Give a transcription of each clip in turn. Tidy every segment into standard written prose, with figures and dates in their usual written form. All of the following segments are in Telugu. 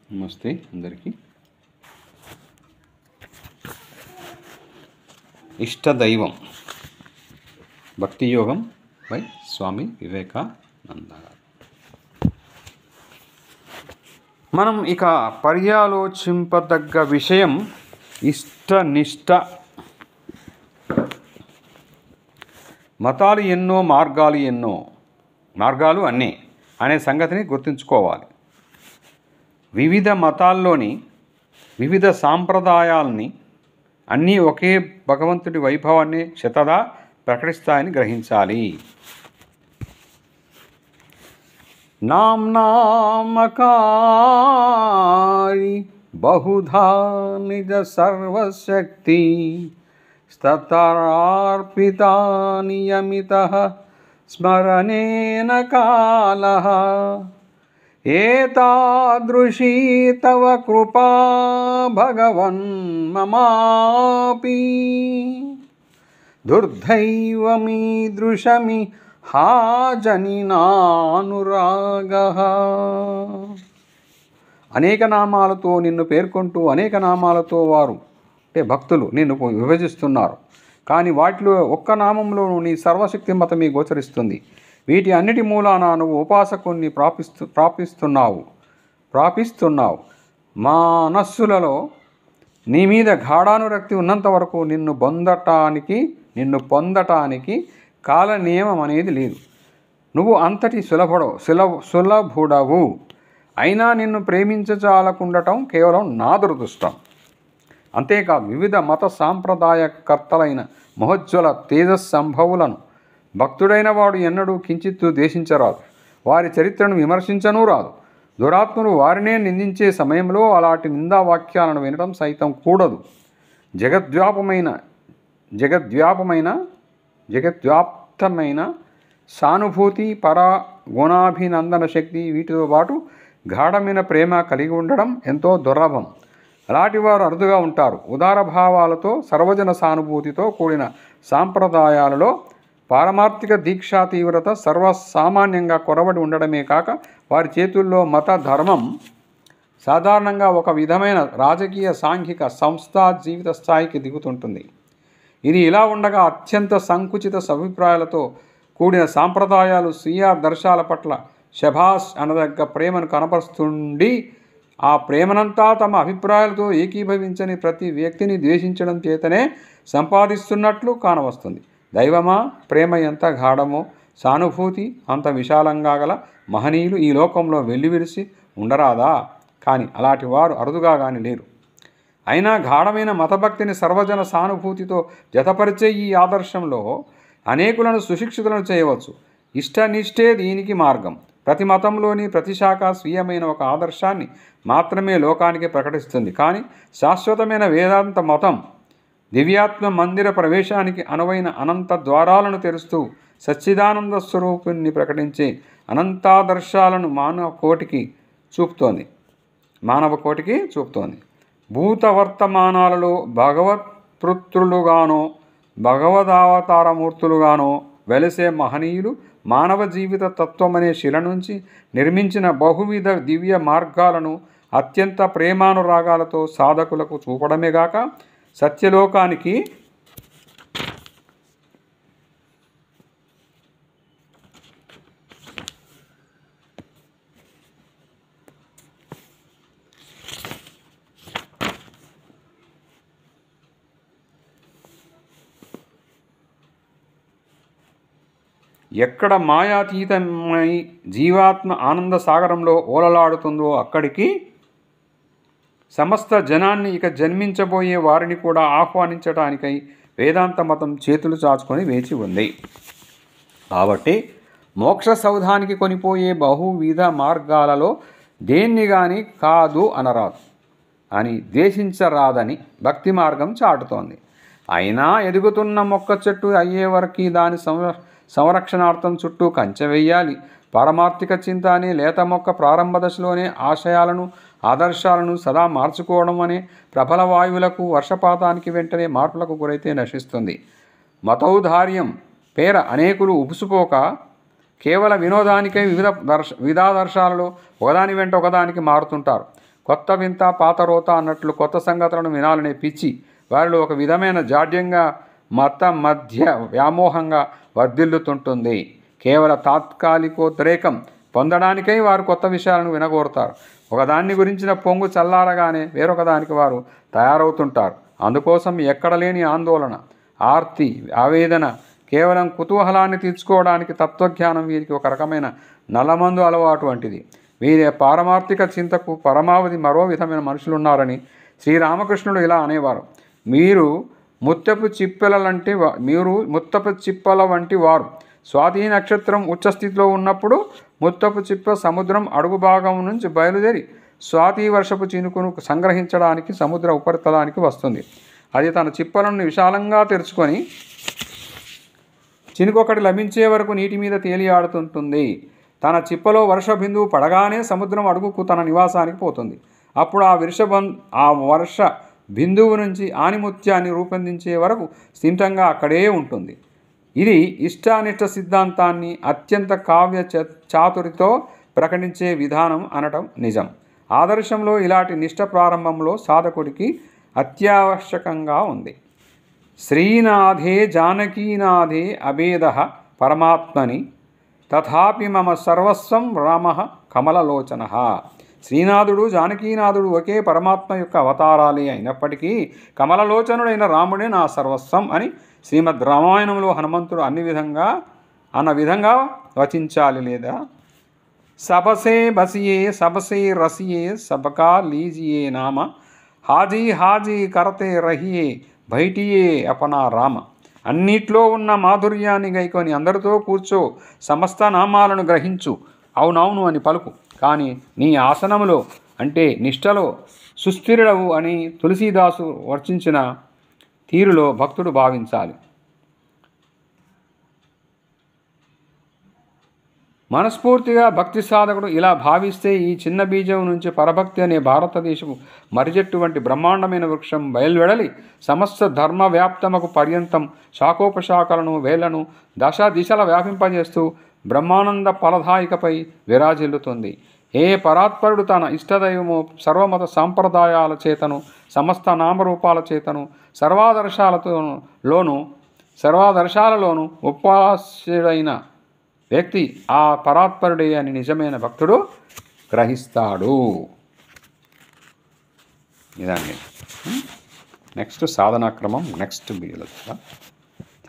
నమస్తే అందరికీ. ఇష్టదైవం భక్తి యోగం బై స్వామి వివేకానంద. మనం ఇక పర్యాలోచింపదగ్గ విషయం ఇష్టనిష్ట. మతాలు ఎన్నో, మార్గాలు అన్నీ అనే సంగతిని గుర్తుంచుకోవాలి. వివిధ మతాల్లోని వివిధ సాంప్రదాయాల్ని అన్నీ ఒకే భగవంతుడి వైభవాన్ని శతదా ప్రకటిస్తాయని గ్రహించాలి. నామ్నామకారి బహుధా నిజ సర్వశక్తి స్తతార్పితా నియమితః స్మరణేన కాలః ఏతాదృశీ తవ కృపా భగవన్ మమాపి దుర్దైవమీదృశమి హా జనినానురాగః. అనేక నామాలతో నిన్ను పేర్కొంటూ అనేక నామాలతో వారు అంటే భక్తులు నిన్ను విభజిస్తున్నారు. కానీ వాటిలో ఒక్క నామంలోనూ నీ సర్వశక్తి మతమే గోచరిస్తుంది. వీటి అన్నిటి మూలాన నువ్వు ఉపాసకుణ్ణి ప్రాపిస్తున్నావు. మనస్సులలో నీ మీద గాఢానురక్తి ఉన్నంత వరకు నిన్ను పొందటానికి కాల నియమం అనేది లేదు. నువ్వు అంతటి సులభుడవు. అయినా నిన్ను ప్రేమించజాలకుండటం కేవలం నా దురదృష్టం. అంతేకాదు, వివిధ మత సాంప్రదాయకర్తలైన మహోజ్వల తేజస్సంభవులను భక్తుడైన వాడు ఎన్నడూ కించిత్తు ద్వేషించరాదు. వారి చరిత్రను విమర్శించనూ రాదు. దురాత్మలు వారినే నిందించే సమయంలో అలాంటి నిందావాక్యాలను వినడం సైతం కూడదు. జగద్వ్యాప్తమైన సానుభూతి, గుణాభినందన శక్తి, వీటితో పాటు గాఢమైన ప్రేమ కలిగి ఉండడం ఎంతో దుర్లభం. అలాంటి వారు అరుదుగా ఉంటారు. ఉదార భావాలతో, సర్వజన సానుభూతితో కూడిన సాంప్రదాయాలలో పారమార్థిక దీక్షా తీవ్రత సర్వసామాన్యంగా కొరబడి ఉండడమే కాక వారి చేతుల్లో మత ధర్మం సాధారణంగా ఒక విధమైన రాజకీయ, సాంఘిక, సంస్థా జీవిత స్థాయికి దిగుతుంటుంది. ఇది ఇలా ఉండగా అత్యంత సంకుచిత అభిప్రాయాలతో కూడిన సాంప్రదాయాలు స్వీయ దర్శాల పట్ల శభాష్ అనదగ్గ ప్రేమను కనపరుస్తుండి ఆ ప్రేమనంతా తమ అభిప్రాయాలతో ఏకీభవించని ప్రతి వ్యక్తిని ద్వేషించడం చేతనే సంపాదిస్తున్నట్లు కానవస్తుంది. దైవమా, ప్రేమ ఎంత గాఢమో, సానుభూతి అంత విశాలంగా గల మహనీయులు ఈ లోకంలో వెల్లివిరిసి ఉండరాదా? కానీ అలాంటి వారు అరుదుగా కానీ లేరు. అయినా గాఢమైన మతభక్తిని సర్వజన సానుభూతితో జతపరిచే ఈ ఆదర్శంలో అనేకులను సుశిక్షితులను చేయవచ్చు. ఇష్టనిష్టే దీనికి మార్గం. ప్రతి మతంలోని ప్రతి శాఖ స్వీయమైన ఒక ఆదర్శాన్ని మాత్రమే లోకానికి ప్రకటిస్తుంది. కానీ శాశ్వతమైన వేదాంత మతం దివ్యాత్మ మందిర ప్రవేశానికి అనువైన అనంత ద్వారాలను తెరుస్తూ సచ్చిదానంద స్వరూపుణ్ణి ప్రకటించే అనంతాదర్శాలను మానవ కోటికి చూపుతోంది. భూతవర్తమానాలలో భగవత్పుత్రులుగానో భగవదావతారమూర్తులుగానో వెలిసే మహనీయులు మానవ జీవిత తత్వమనే శిల నుంచి నిర్మించిన బహువిధ దివ్య మార్గాలను అత్యంత ప్రేమానురాగాలతో సాధకులకు చూపడమేగాక సత్యలోకానికి ఎక్కడ మాయాతీతమై జీవాత్మ ఆనంద సాగరంలో ఓలలాడుతుందో అక్కడికి సమస్త జనాన్ని, ఇక జన్మించబోయే వారిని కూడా ఆహ్వానించడానికై వేదాంత మతం చేతులు చాచుకొని వేచి ఉంది. కాబట్టి మోక్ష సౌధానికి కొనిపోయే బహువిధ మార్గాలలో దేన్ని గాని కాదు అనరాదు అని ద్వేషించరాదని భక్తి మార్గం చాటుతోంది. అయినా ఎదుగుతున్న మొక్క చెట్టు అయ్యే వరకు దాని సంరక్షణార్థం చుట్టూ కంచె వేయాలి. పారమార్థిక చింత అనే లేత మొక్క ప్రారంభ దశలోనే ఆశయాలను, ఆదర్శాలను సదా మార్చుకోవడం అనే ప్రబల వాయువులకు, వర్షపాతానికి వెంటనే మార్పులకు గురైతే నశిస్తుంది. మతౌదార్యం పేర అనేకులు ఉబుసుపోక కేవల వినోదానికై వివిధాదర్శాలలో ఒకదాని వెంట ఒకదానికి మారుతుంటారు. కొత్త వింత పాత రోత అన్నట్లు కొత్త సంగతులను వినాలనే పిచ్చి వారిలో ఒక విధమైన జాడ్యంగా మత మధ్య వ్యామోహంగా వర్ధిల్లుతుంటుంది. కేవల తాత్కాలికోద్రేకం పొందడానికై వారు కొత్త విషయాలను వినగోరుతారు. ఒకదాన్ని గురించిన పొంగు చల్లారగానే వేరొక దానికి వారు తయారవుతుంటారు. అందుకోసం ఎక్కడ లేని ఆందోళన, ఆర్తి, ఆవేదన. కేవలం కుతూహలాన్ని తీర్చుకోవడానికి తత్వజ్ఞానం వీరికి ఒక రకమైన నల్లమందు అలవాటు వంటిది. వీరి పారమార్థిక చింతకు పరమావధి మరో విధమైన మనుషులున్నారని శ్రీరామకృష్ణుడు ఇలా అనేవారు: మీరు ముత్తపు చిప్పల వంటి వారు. స్వాతి నక్షత్రం ఉచ్చస్థితిలో ఉన్నప్పుడు ముత్తపు చిప్ప సముద్రం అడుగు భాగం నుంచి బయలుదేరి స్వాతి వర్షపు చినుకును సంగ్రహించడానికి సముద్ర ఉపరితలానికి వస్తుంది. అది తన చిప్పలను విశాలంగా తెరుచుకొని చినుకొకటి లభించే వరకు నీటి మీద తేలియాడుతుంటుంది. తన చిప్పలో వర్ష బిందువు పడగానే సముద్రం అడుగుకు తన నివాసానికి పోతుంది. అప్పుడు ఆ వర్ష బిందువు నుంచి ఆణిముత్యాన్ని రూపొందించే వరకు స్థిమితంగా అక్కడే ఉంటుంది. ఇది ఇష్టానిష్ట సిద్ధాంతాన్ని అత్యంత కావ్య చాతురితో ప్రకటించే విధానం అనటం నిజం. ఆదర్శంలో ఇలాంటి నిష్ట ప్రారంభంలో సాధకుడికి అత్యావశ్యకంగా ఉంది. శ్రీనాథే జానకీనాథే అభేదః పరమాత్మని తథాపి మమ సర్వస్వం రామః కమలలోచనః. శ్రీనాథుడు జానకీనాథుడు ఒకే పరమాత్మ యొక్క అవతారాలే అయినప్పటికీ కమలలోచనుడైన రాముడే నా సర్వస్వం అని శ్రీమద్ రామాయణంలో హనుమంతుడు అన్న విధంగా వచించాలి. లేదా సబసే బసియే సబసే రసియే సబకా లీజియే నామ హాజీ హాజీ కరతే రహియే బయటియే అపనా రామ. అన్నిట్లో ఉన్న మాధుర్యాన్ని గైకొని అందరితో కూర్చో, సమస్త నామాలను గ్రహించు, అవునవును అని పలుకు. కానీ నీ ఆసనములో అంటే నిష్టలో సుస్థిరుడవు అని తులసీదాసు వర్ణించిన తీరులో భక్తుడు భావించాలి. మనస్ఫూర్తిగా భక్తి సాధకుడు ఇలా భావిస్తే ఈ చిన్న బీజం నుంచి పరభక్తి అనే భారతదేశపు మరిచెట్టు వంటి బ్రహ్మాండమైన వృక్షం బయలువెడలి సమస్త ధర్మ వ్యాప్తమకు పర్యంతం శాఖోపశాఖలను వేళ్లను దశ దిశల వ్యాపింపజేస్తూ బ్రహ్మానంద ఫలదాయికపై విరాజిల్లుతుంది. ఏ పరాత్పరుడు తన ఇష్టదైవము సర్వమత సాంప్రదాయాల చేతను సమస్త నామరూపాల చేతను సర్వాదర్శాలలోనూ ఉపాస్యుడైన వ్యక్తి ఆ పరాత్పరుడే అని నిజమైన భక్తుడు గ్రహిస్తాడు. ఇదండి నెక్స్ట్ సాధనా క్రమం నెక్స్ట్ వీడియోలో.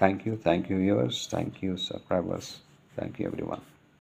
Thank you viewers, thank you subscribers, thank you everyone.